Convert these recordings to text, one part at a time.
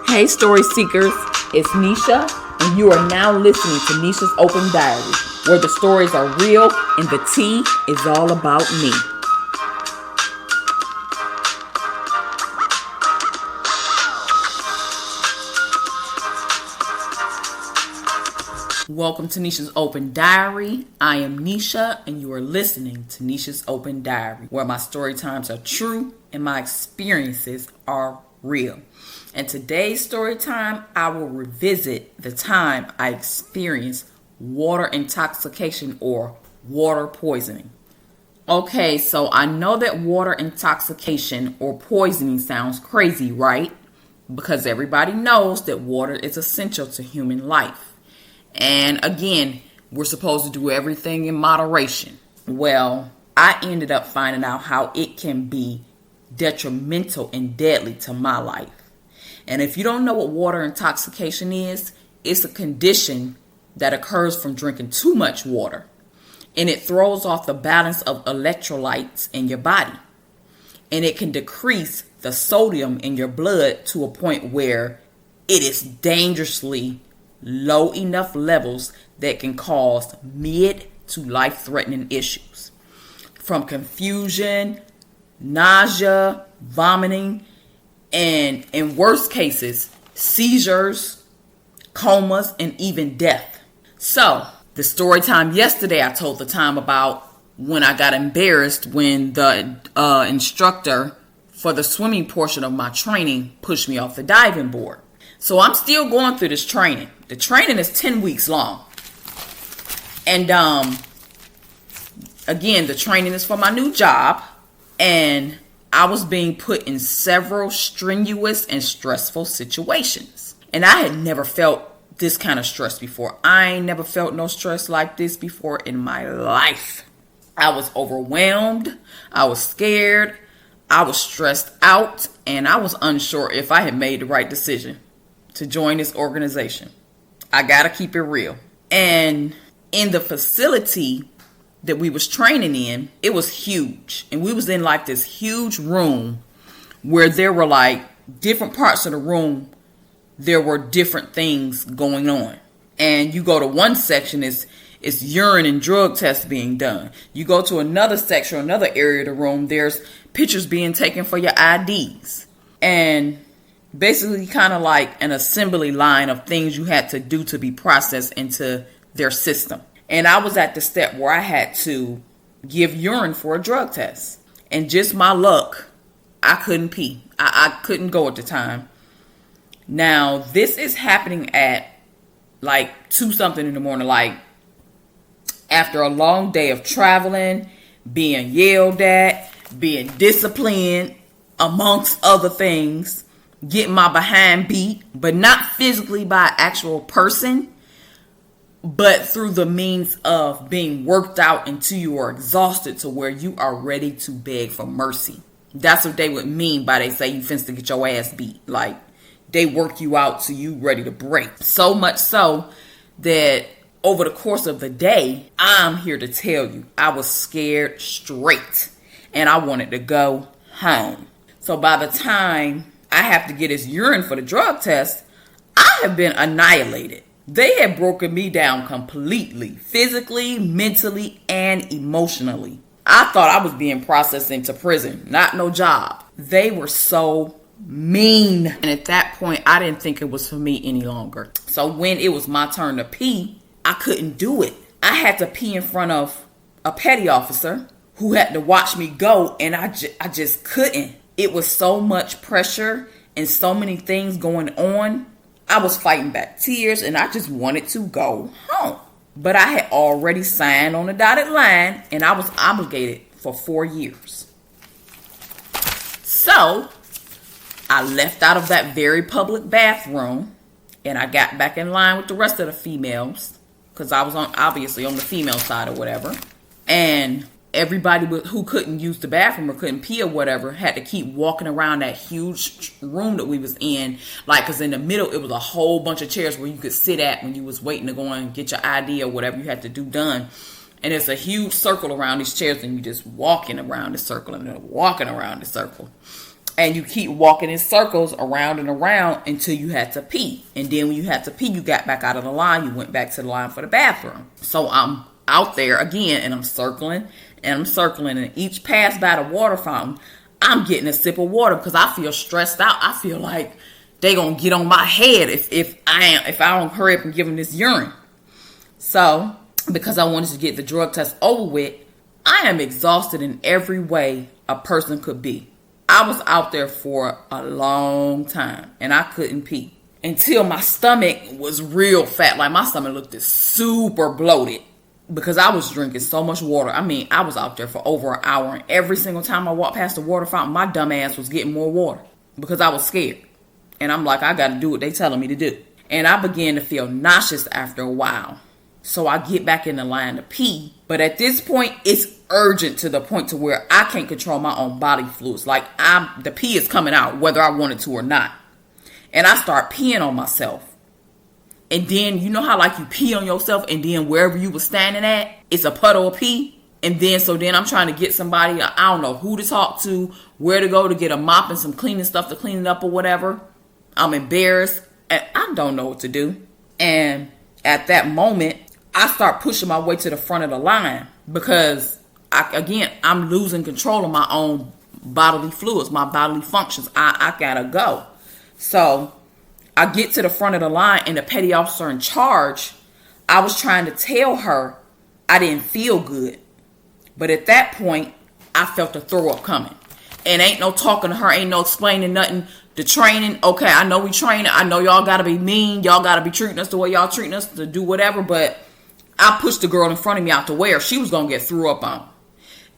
Hey story seekers, it's Nesha, and you are now listening to Nesha's Open Diary, where the stories are real and the tea is all about me. Welcome to Nesha's Open Diary. I am Nesha, and you are listening to Nesha's Open Diary, where my story times are true and my experiences are real. And today's story time, I will revisit the time I experienced water intoxication or water poisoning. Okay, so I know that water intoxication or poisoning sounds crazy, right? Because everybody knows that water is essential to human life. And again, we're supposed to do everything in moderation. Well, I ended up finding out how it can be detrimental and deadly to my life. And if you don't know what water intoxication is, it's a condition that occurs from drinking too much water. And it throws off the balance of electrolytes in your body. And it can decrease the sodium in your blood to a point where it is dangerously low enough levels that can cause mid to life-threatening issues. From confusion, nausea, vomiting, and in worst cases, seizures, comas, and even death. So, the story time yesterday, I told the time about when I got embarrassed when the instructor for the swimming portion of my training pushed me off the diving board. So I'm still going through this training. The training is 10 weeks long. And again, the training is for my new job. And I was being put in several strenuous and stressful situations. And I had never felt this kind of stress before. I ain't never felt no stress like this before in my life. I was overwhelmed. I was scared. I was stressed out. And I was unsure if I had made the right decision to join this organization. I gotta keep it real. And in the facility that we was training in, it was huge. And we was in like this huge room where there were like different parts of the room. There were different things going on. And you go to one section, it's urine and drug tests being done. You go to another section, another area of the room, there's pictures being taken for your IDs. And basically kind of like an assembly line of things you had to do to be processed into their system. And I was at the step where I had to give urine for a drug test. And just my luck, I couldn't pee. I couldn't go at the time. Now, this is happening at like 2 something in the morning, like after a long day of traveling, being yelled at, being disciplined, amongst other things, getting my behind beat, but not physically by an actual person, but through the means of being worked out until you are exhausted to where you are ready to beg for mercy. That's what they would mean by they say you finna to get your ass beat. Like, they work you out till you ready to break. So much so that over the course of the day, I'm here to tell you, I was scared straight. And I wanted to go home. So by the time I have to get his urine for the drug test, I have been annihilated. They had broken me down completely, physically, mentally, and emotionally. I thought I was being processed into prison, not no job. They were so mean. And at that point, I didn't think it was for me any longer. So when it was my turn to pee, I couldn't do it. I had to pee in front of a petty officer who had to watch me go, and I just couldn't. It was so much pressure and so many things going on. I was fighting back tears and I just wanted to go home. But I had already signed on the dotted line and I was obligated for 4 years. So I left out of that very public bathroom and I got back in line with the rest of the females because I was obviously on the female side or whatever. And everybody who couldn't use the bathroom or couldn't pee or whatever had to keep walking around that huge room that we was in. Like, because in the middle, it was a whole bunch of chairs where you could sit at when you was waiting to go and get your ID or whatever you had to do done. And it's a huge circle around these chairs and you just walking around the circle and then walking around the circle. And you keep walking in circles around and around until you had to pee. And then when you had to pee, you got back out of the line. You went back to the line for the bathroom. So I'm out there again, and I'm circling, and I'm circling. And each pass by the water fountain, I'm getting a sip of water because I feel stressed out. I feel like they gonna get on my head if I don't hurry up and give them this urine. So because I wanted to get the drug test over with, I am exhausted in every way a person could be. I was out there for a long time, and I couldn't pee until my stomach was real fat. Like, my stomach looked super bloated because I was drinking so much water. I mean, I was out there for over an hour, and every single time I walked past the water fountain, my dumb ass was getting more water because I was scared. And I'm like, I got to do what they telling me to do. And I began to feel nauseous after a while. So I get back in the line to pee. But at this point, it's urgent to the point to where I can't control my own body fluids. Like, the pee is coming out whether I wanted to or not. And I start peeing on myself. And then, you know how like you pee on yourself and then wherever you were standing at, it's a puddle of pee? And then, so then I'm trying to get somebody, I don't know who to talk to, where to go to get a mop and some cleaning stuff to clean it up or whatever. I'm embarrassed and I don't know what to do. And at that moment, I start pushing my way to the front of the line because, I'm losing control of my own bodily fluids, my bodily functions. I gotta go. So I get to the front of the line, and the petty officer in charge, I was trying to tell her I didn't feel good. But at that point, I felt the throw up coming. And ain't no talking to her, ain't no explaining nothing. The training, okay, I know we training. I know y'all gotta be mean. Y'all gotta be treating us the way y'all treating us to do whatever. But I pushed the girl in front of me out to where she was gonna get threw up on.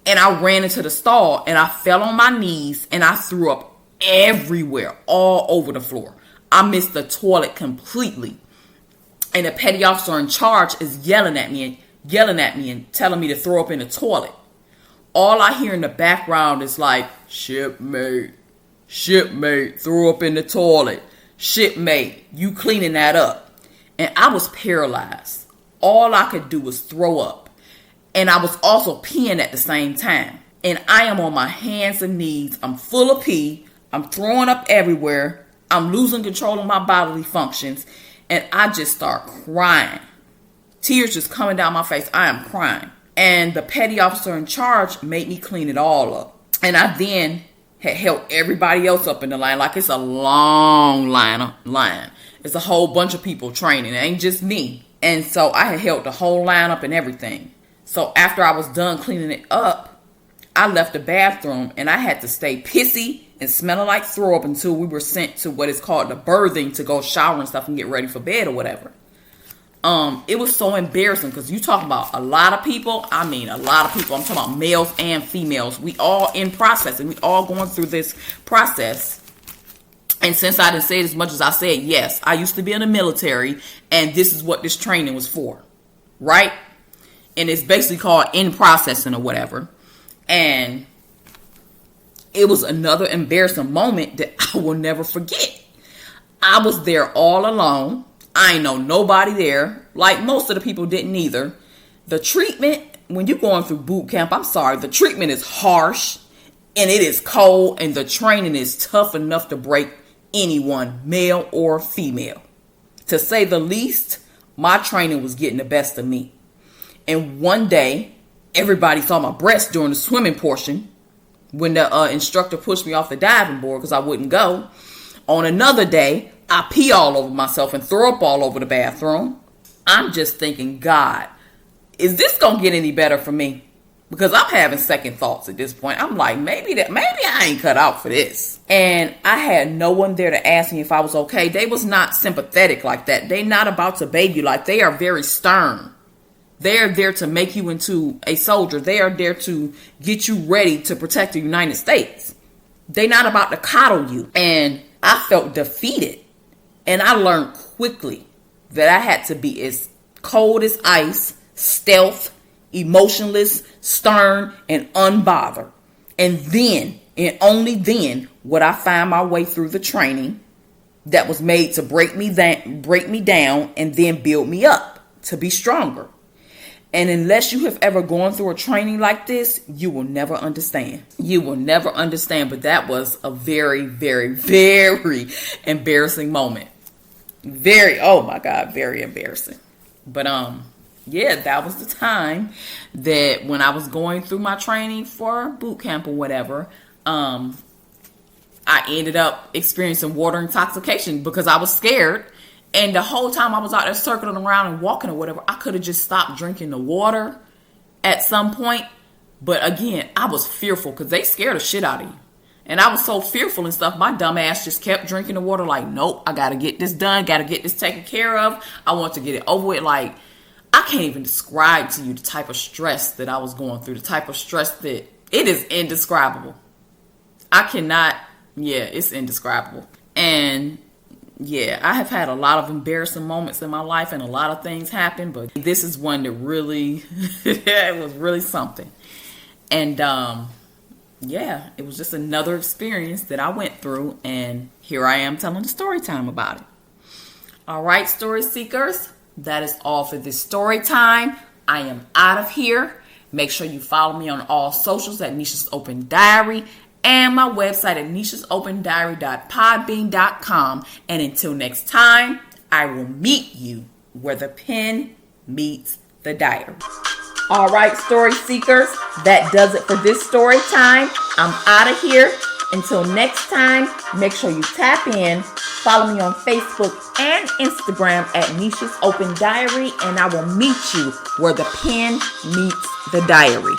And I ran into the stall, and I fell on my knees, and I threw up everywhere, all over the floor. I missed the toilet completely. And the petty officer in charge is yelling at me and telling me to throw up in the toilet. All I hear in the background is like, shipmate, throw up in the toilet. Shipmate, you cleaning that up. And I was paralyzed. All I could do was throw up. And I was also peeing at the same time. And I am on my hands and knees. I'm full of pee. I'm throwing up everywhere. I'm losing control of my bodily functions. And I just start crying. Tears just coming down my face. I am crying. And the petty officer in charge made me clean it all up. And I then had helped everybody else up in the line. Like, it's a long line. It's a whole bunch of people training. It ain't just me. And so I had helped the whole line up and everything. So after I was done cleaning it up, I left the bathroom, and I had to stay pissy and smelling like throw up until we were sent to what is called the berthing to go shower and stuff and get ready for bed or whatever. It was so embarrassing because you talk about a lot of people. I mean, a lot of people. I'm talking about males and females. We all in process, and we all going through this process. And since I didn't say it as much as I said, yes, I used to be in the military, and this is what this training was for, right? And it's basically called in processing or whatever. And it was another embarrassing moment that I will never forget. I was there all alone. I ain't know nobody there. Like most of the people didn't either. The treatment, when you're going through boot camp, I'm sorry, the treatment is harsh and it is cold, and the training is tough enough to break anyone, male or female. To say the least, my training was getting the best of me. And one day, everybody saw my breasts during the swimming portion when the instructor pushed me off the diving board because I wouldn't go. On another day, I pee all over myself and throw up all over the bathroom. I'm just thinking, God, is this going to get any better for me? Because I'm having second thoughts at this point. I'm like, maybe I ain't cut out for this. And I had no one there to ask me if I was okay. They was not sympathetic like that. They not about to baby you. Like, they are very stern. They are there to make you into a soldier. They are there to get you ready to protect the United States. They're not about to coddle you. And I felt defeated. And I learned quickly that I had to be as cold as ice, stealth, emotionless, stern, and unbothered. And then, and only then, would I find my way through the training that was made to break me down and then build me up to be stronger. And unless you have ever gone through a training like this, you will never understand. You will never understand. But that was a very, very, very embarrassing moment. Oh my God, very embarrassing. But yeah, that was the time that when I was going through my training for boot camp or whatever, I ended up experiencing water intoxication because I was scared. And the whole time I was out there circling around and walking or whatever, I could have just stopped drinking the water at some point. But again, I was fearful because they scared the shit out of you. And I was so fearful and stuff, my dumb ass just kept drinking the water like, nope, I got to get this done, got to get this taken care of. I want to get it over with. Like, I can't even describe to you the type of stress that I was going through, the type of stress that it is indescribable. I cannot, it's indescribable. And yeah, I have had a lot of embarrassing moments in my life and a lot of things happen, but this is one that really, it was really something. And it was just another experience that I went through, and here I am telling the story time about it. All right, story seekers, that is all for this story time. I am out of here. Make sure you follow me on all socials at Nesha's Open Diary and my website at nesha'sopendiary.podbean.com. And until next time, I will meet you where the pen meets the diary. All right, story seekers, that does it for this story time. I'm out of here. Until next time, make sure you tap in. Follow me on Facebook and Instagram at Nesha's Open Diary, and I will meet you where the pen meets the diary.